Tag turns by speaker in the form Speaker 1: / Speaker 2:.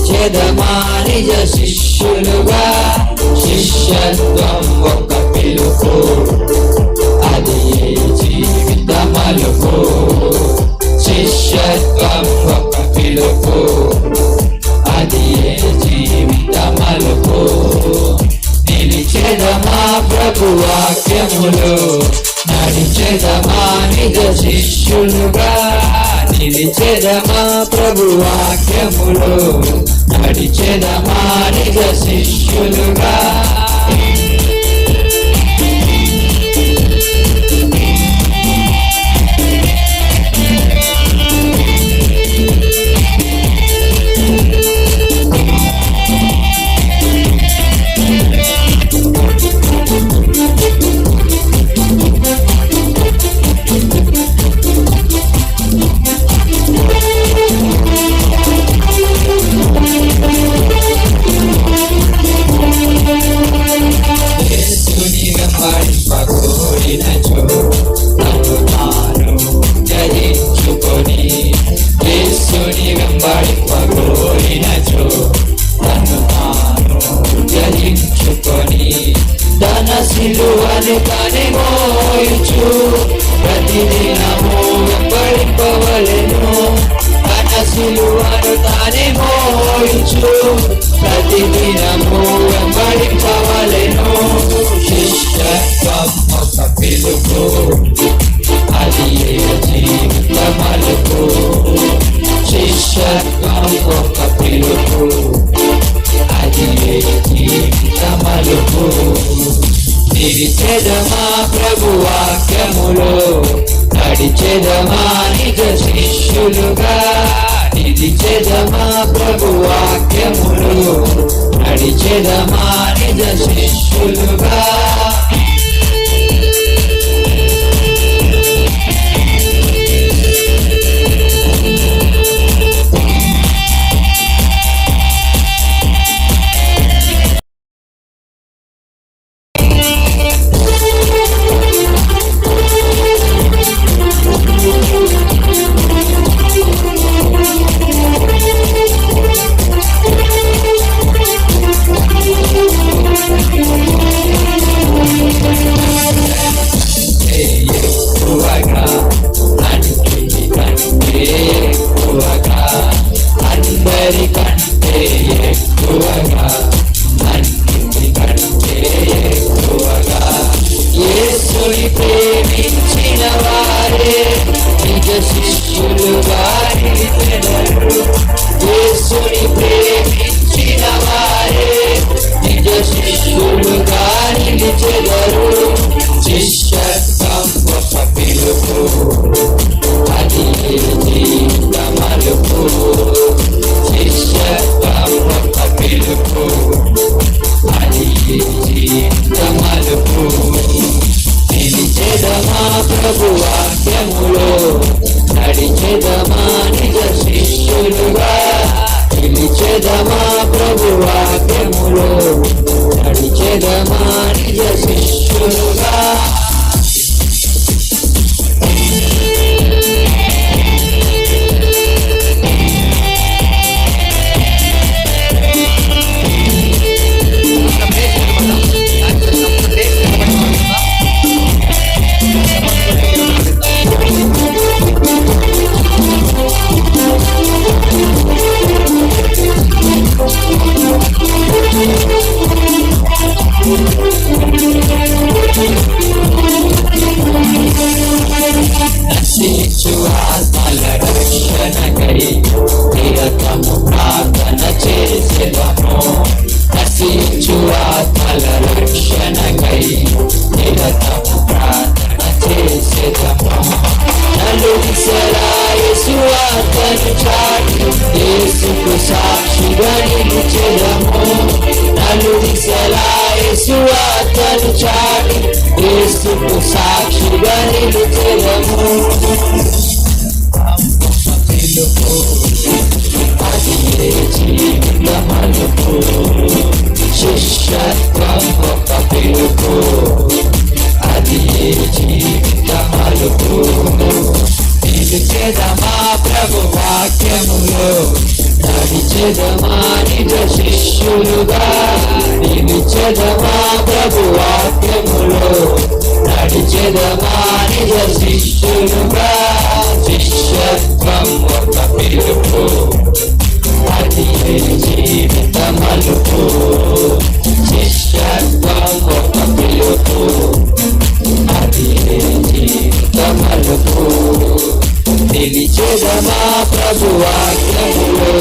Speaker 1: నడిచెదమా నిజ శిష్యులుగా. శిష్యత్వం ఒక పిలుపు, అది జీవిత మలుపు. శిష్యత్వం ఒక పిలుపు, అది జీవిత మలుపు. నిలిచెదమా ప్రభు వాక్యములు, నడిచెదమా నిజ శిష్యులుగా. నిలిచెదమా ప్రభు వాక్యములు, నడిచెదమా నిజ శిష్యులుగా. సిలువను తానే మోయించు, ప్రతిదినము వెంబడింపవలెను. తన సిలువను తానే మోయించు, ప్రతిదినము వెంబడింపవలెను. శిష్యత్వం ఒక పిలుపు, అది జీవిత మలుపు. శిష్యత్వం ఒక పిలుపు, అది జీవిత మలుపు. నిలిచెదమా ప్రభు వాక్యములో, నడిచెదమా నిజ శిష్యులుగా. నిలిచెదమా ప్రభు వాక్యములో, నడిచెదమా నిజ శిష్యులుగా. అందరికంటే ఎక్కువగా, అన్నిటికంటే ఎక్కువగా యేసుని ప్రేమించిన వారే నిజ శిష్యులుగా నిలిచెదరు. యేసుని ప్రేమించిన వారే నిజ శిష్యులుగా నిలిచెదరు. శిష్యత్వం ఒక పిలుపు, అది జీవిత మలుపు. శిష్యత్వం ఒక పిలుపు, అది జీవిత మలుపు. నిలిచెదమా ప్రభు వాక్యములో, నడిచెదమా నిజ శిష్యులుగా. నిలిచెదమా ప్రభు వాక్యములో, నడిచెదమా నిజ శిష్యులుగా. ఆత్మల రక్షణకై నిరతము ప్రార్థన చేసేదము. నశించు ఆత్మల రక్షణకై నిరతము ప్రార్థన చేసేదము. నలుదిశలా యేసు వార్తను చాటి, యేసుకు సాక్షిగా నిలిచెదము. నలుదిశలా యేసు వార్తను చాటి, యేసుకు సాక్షిగా నిలిచెదము. అది జీవిత మలుపు. శిష్యత్వం ఒక పిలుపు, అది జీవిత మలుపు. నిలిచెదమా ప్రభు వాక్యములో, నడిచెదమా నిజ శిష్యులుగా నిలిచెదమా ప్రభు వాక్యములో నడిచెదమా నిజ శిష్యులుగా శిష్యత్వం ఒక పిలుపు అది జీవిత మలుపు శిష్యత్వం ఒక పిలుపు అది జీవిత మలుపు నిలిచెదమా ప్రభు వాక్యములో